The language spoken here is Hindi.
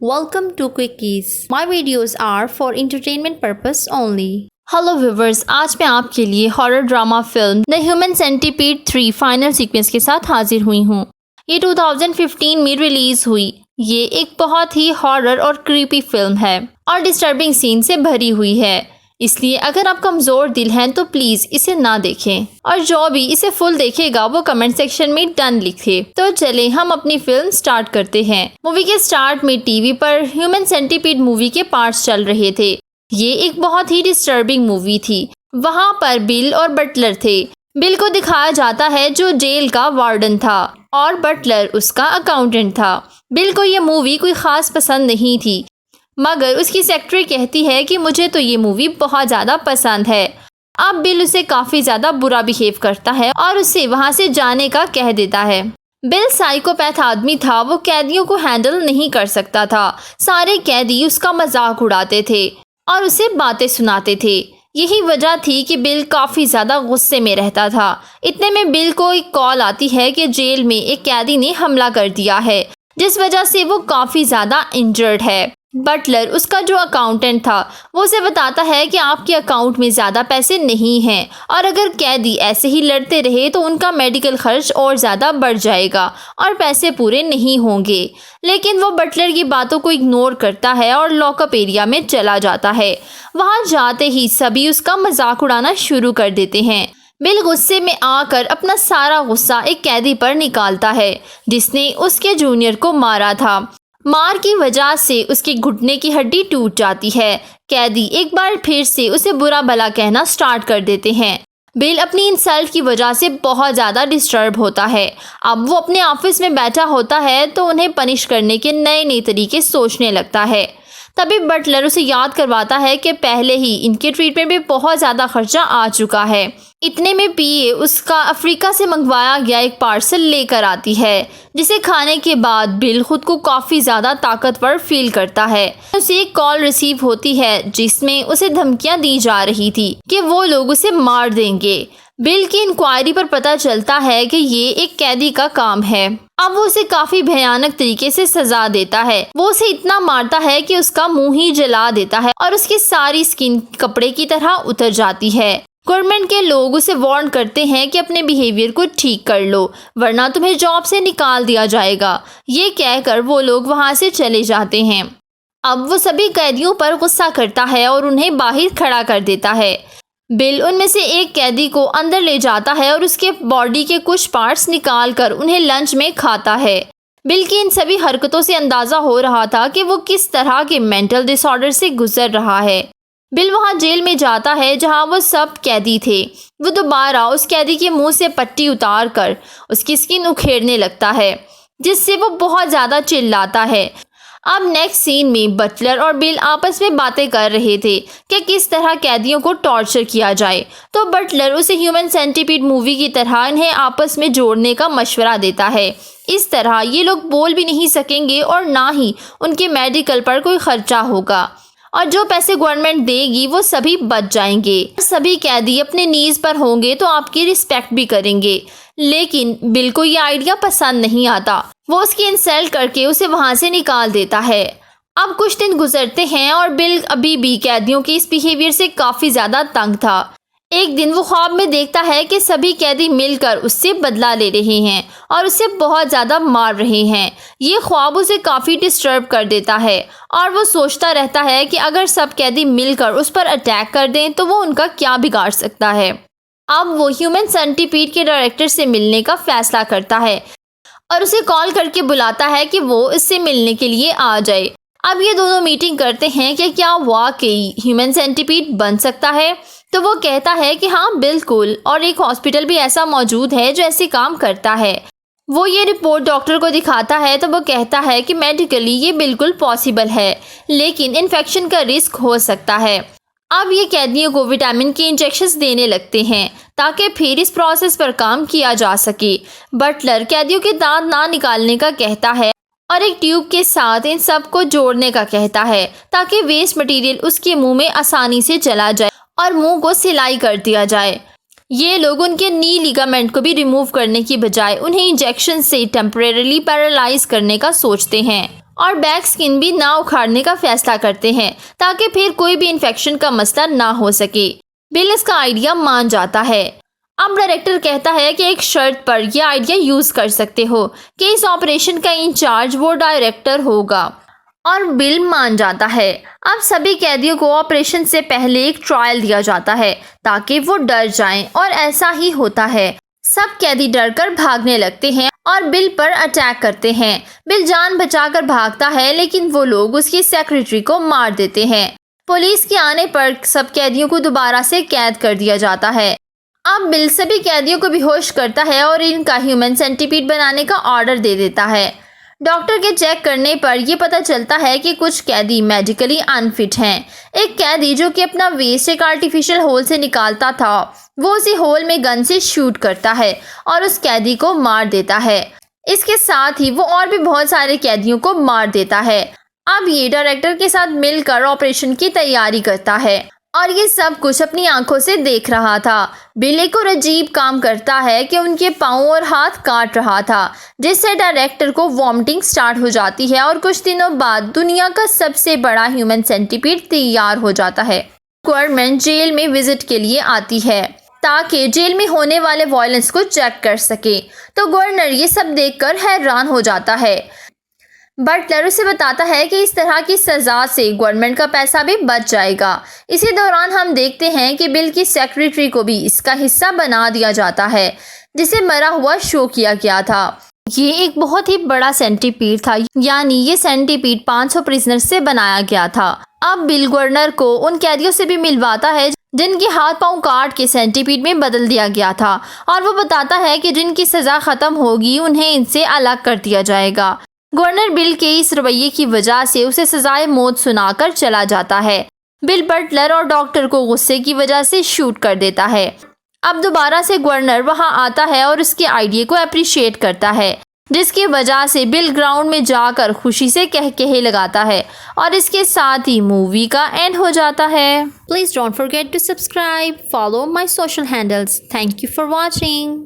Welcome to Quickies. My videos are for entertainment purpose only. Hello viewers, आज मैं आपके लिए horror drama film the human centipede 3 final sequence के साथ हाजिर हुई हूँ। ये 2015 में रिलीज हुई। ये एक बहुत ही हॉरर और क्रीपी फिल्म है और डिस्टर्बिंग सीन से भरी हुई है, इसलिए अगर आप कमज़ोर दिल हैं तो प्लीज़ इसे ना देखें और जो भी इसे फुल देखेगा वो कमेंट सेक्शन में डन लिखे। तो चले हम अपनी फिल्म स्टार्ट करते हैं। मूवी के स्टार्ट में टीवी पर ह्यूमन सेंटीपीड मूवी के पार्ट्स चल रहे थे। ये एक बहुत ही डिस्टर्बिंग मूवी थी। वहाँ पर बिल और बटलर थे। बिल को दिखाया जाता है जो जेल का वार्डन था और बटलर उसका अकाउंटेंट था। बिल को ये मूवी कोई ख़ास पसंद नहीं थी, मगर उसकी सेक्रेटरी कहती है कि मुझे तो ये मूवी बहुत ज़्यादा पसंद है। अब बिल उसे काफ़ी ज़्यादा बुरा बिहेव करता है और उसे वहाँ से जाने का कह देता है। बिल साइकोपैथ आदमी था, वो कैदियों को हैंडल नहीं कर सकता था। सारे कैदी उसका मजाक उड़ाते थे और उसे बातें सुनाते थे। यही वजह थी कि बिल काफ़ी ज़्यादा गुस्से में रहता था। इतने में बिल को एक कॉल आती है कि जेल में एक कैदी ने हमला कर दिया है, जिस वजह से वो काफ़ी ज़्यादा इंजर्ड है। बटलर, उसका जो अकाउंटेंट था, वो उसे बताता है कि आपके अकाउंट में ज़्यादा पैसे नहीं हैं और अगर कैदी ऐसे ही लड़ते रहे तो उनका मेडिकल खर्च और ज़्यादा बढ़ जाएगा और पैसे पूरे नहीं होंगे। लेकिन वो बटलर की बातों को इग्नोर करता है और लॉकअप एरिया में चला जाता है। वहाँ जाते ही सभी उसका मजाक उड़ाना शुरू कर देते हैं। बिल गुस्से में आकर अपना सारा गुस्सा एक कैदी पर निकालता है जिसने उसके जूनियर को मारा था। मार की वजह से उसके घुटने की हड्डी टूट जाती है। कैदी एक बार फिर से उसे बुरा भला कहना स्टार्ट कर देते हैं। बिल अपनी इंसल्ट की वजह से बहुत ज़्यादा डिस्टर्ब होता है। अब वो अपने ऑफिस में बैठा होता है तो उन्हें पनिश करने के नए नए तरीके सोचने लगता है। तभी बटलर उसे याद करवाता है कि पहले ही इनके ट्रीटमेंट में बहुत ज़्यादा खर्चा आ चुका है। इतने में पीए उसका अफ्रीका से मंगवाया गया एक पार्सल लेकर आती है, जिसे खाने के बाद बिल खुद को काफ़ी ज़्यादा ताकतवर फील करता है। उसे एक कॉल रिसीव होती है जिसमें उसे धमकियां दी जा रही थी कि वो लोग उसे मार देंगे। बिल की इंक्वायरी पर पता चलता है कि ये एक कैदी का काम है। अब वो उसे काफ़ी भयानक तरीके से सजा देता है। वो उसे इतना मारता है कि उसका मुंह ही जला देता है और उसकी सारी स्किन कपड़े की तरह उतर जाती है। गवर्नमेंट के लोग उसे वार्न करते हैं कि अपने बिहेवियर को ठीक कर लो वरना तुम्हें जॉब से निकाल दिया जाएगा। ये कहकर वो लोग वहाँ से चले जाते हैं। अब वो सभी कैदियों पर गुस्सा करता है और उन्हें बाहर खड़ा कर देता है। बिल उनमें से एक कैदी को अंदर ले जाता है और उसके बॉडी के कुछ पार्ट्स निकाल कर उन्हें लंच में खाता है। बिल की इन सभी हरकतों से अंदाज़ा हो रहा था कि वो किस तरह के मेंटल डिसऑर्डर से गुजर रहा है। बिल वहाँ जेल में जाता है जहाँ वो सब कैदी थे। वो दोबारा उस कैदी के मुंह से पट्टी उतार कर उसकी स्किन उखेड़ने लगता है, जिससे वो बहुत ज़्यादा चिल्लाता है। अब नेक्स्ट सीन में बटलर और बिल आपस में बातें कर रहे थे कि किस तरह कैदियों को टॉर्चर किया जाए। तो बटलर उसे ह्यूमन सेंटीपीड मूवी की तरह इन्हें आपस में जोड़ने का मशवरा देता है। इस तरह ये लोग बोल भी नहीं सकेंगे और ना ही उनके मेडिकल पर कोई खर्चा होगा और जो पैसे गवर्नमेंट देगी वो सभी बच जाएंगे। सभी कैदी अपने नीज पर होंगे तो आपकी रिस्पेक्ट भी करेंगे। लेकिन बिल को ये आइडिया पसंद नहीं आता। वो उसकी इंसल्ट करके उसे वहाँ से निकाल देता है। अब कुछ दिन गुजरते हैं और बिल अभी भी कैदियों के इस बिहेवियर से काफ़ी ज़्यादा तंग था। एक दिन वो ख्वाब में देखता है कि सभी कैदी मिलकर उससे बदला ले रहे हैं और उसे बहुत ज़्यादा मार रहे हैं। ये ख्वाब उसे काफ़ी डिस्टर्ब कर देता है और वो सोचता रहता है कि अगर सब कैदी मिलकर उस पर अटैक कर दें तो वो उनका क्या बिगाड़ सकता है। अब वो ह्यूमन सेंटीपीड के डायरेक्टर से मिलने का फैसला करता है और उसे कॉल करके बुलाता है कि वो इससे मिलने के लिए आ जाए। अब ये दोनों मीटिंग करते हैं कि क्या वाकई ह्यूमन सेंटीपीड बन सकता है। तो वो कहता है कि हाँ बिल्कुल, और एक हॉस्पिटल भी ऐसा मौजूद है जो ऐसे काम करता है। वो ये रिपोर्ट डॉक्टर को दिखाता है तो वो कहता है कि मेडिकली ये बिल्कुल पॉसिबल है, लेकिन इन्फेक्शन का रिस्क हो सकता है। अब ये कैदियों को विटामिन के इंजेक्शंस देने लगते हैं ताकि फिर इस प्रोसेस पर काम किया जा सके। बटलर कैदियों के दांत ना निकालने का कहता है और एक ट्यूब के साथ इन सब को जोड़ने का कहता है ताकि वेस्ट मटेरियल उसके मुंह में आसानी से चला जाए और मुंह को सिलाई कर दिया जाए। ये लोग उनके नी लिगामेंट को भी रिमूव करने की बजाय उन्हें इंजेक्शन से टेम्परेरीली पैरालाइज करने का सोचते हैं और बैक स्किन भी ना उखाड़ने का फैसला करते हैं ताकि फिर कोई भी इन्फेक्शन का मसला ना हो सके। बिल इसका आइडिया मान जाता है। अब डायरेक्टर कहता है कि एक शर्त पर यह आइडिया यूज कर सकते हो कि इस ऑपरेशन का इंचार्ज वो डायरेक्टर होगा, और बिल मान जाता है। अब सभी कैदियों को ऑपरेशन से पहले एक ट्रायल दिया जाता है ताकि वो डर जाएं, और ऐसा ही होता है। सब कैदी डरकर भागने लगते हैं और बिल पर अटैक करते हैं। बिल जान बचाकर भागता है, लेकिन वो लोग उसकी सेक्रेटरी को मार देते हैं। पुलिस के आने पर सब कैदियों को दोबारा से कैद कर दिया जाता है। अब बिल सभी कैदियों को बेहोश करता है और इनका ह्यूमन सेंटीपीड बनाने का ऑर्डर दे देता है। डॉक्टर के चेक करने पर यह पता चलता है कि कुछ कैदी मेडिकली अनफिट हैं। एक कैदी जो कि अपना वेस्ट एक आर्टिफिशियल होल से निकालता था, वो उसी होल में गन से शूट करता है और उस कैदी को मार देता है। इसके साथ ही वो और भी बहुत सारे कैदियों को मार देता है। अब ये डायरेक्टर के साथ मिलकर ऑपरेशन की तैयारी करता है और ये सब कुछ अपनी आंखों से देख रहा था। बिल एक और अजीब काम करता है कि उनके पाँव और हाथ काट रहा था, जिससे डायरेक्टर को वॉमिटिंग स्टार्ट हो जाती है और कुछ दिनों बाद दुनिया का सबसे बड़ा ह्यूमन सेंटीपीड तैयार हो जाता है। गवर्नमेंट जेल में विजिट के लिए आती है ताकि जेल में होने वाले वायलेंस को चेक कर सके, तो गवर्नर ये सब देखकर हैरान हो जाता है। बटलर उसे बताता है कि इस तरह की सज़ा से गवर्नमेंट का पैसा भी बच जाएगा। इसी दौरान हम देखते हैं कि बिल की सेक्रेटरी को भी इसका हिस्सा बना दिया जाता है, जिसे मरा हुआ शो किया गया था। ये एक बहुत ही बड़ा सेंटीपीड था, यानी ये सेंटीपीड 500 प्रिजनर से बनाया गया था। अब बिल गवर्नर को उन कैदियों से भी मिलवाता है जिनके हाथ पांव काट के सेंटीपीड में बदल दिया गया था, और वो बताता है कि जिनकी सज़ा ख़त्म होगी उन्हें इनसे अलग कर दिया जाएगा। गवर्नर बिल के इस रवैये की वजह से उसे सजाए मौत सुनाकर चला जाता है। बिल बटलर और डॉक्टर को गुस्से की वजह से शूट कर देता है। अब दोबारा से गवर्नर वहां आता है और उसके आइडिया को अप्रिशिएट करता है, जिसकी वजह से बिल ग्राउंड में जाकर खुशी से कहकहे लगाता है, और इसके साथ ही मूवी का एंड हो जाता है। Please don't forget to subscribe, follow my social handles. Thank you for watching.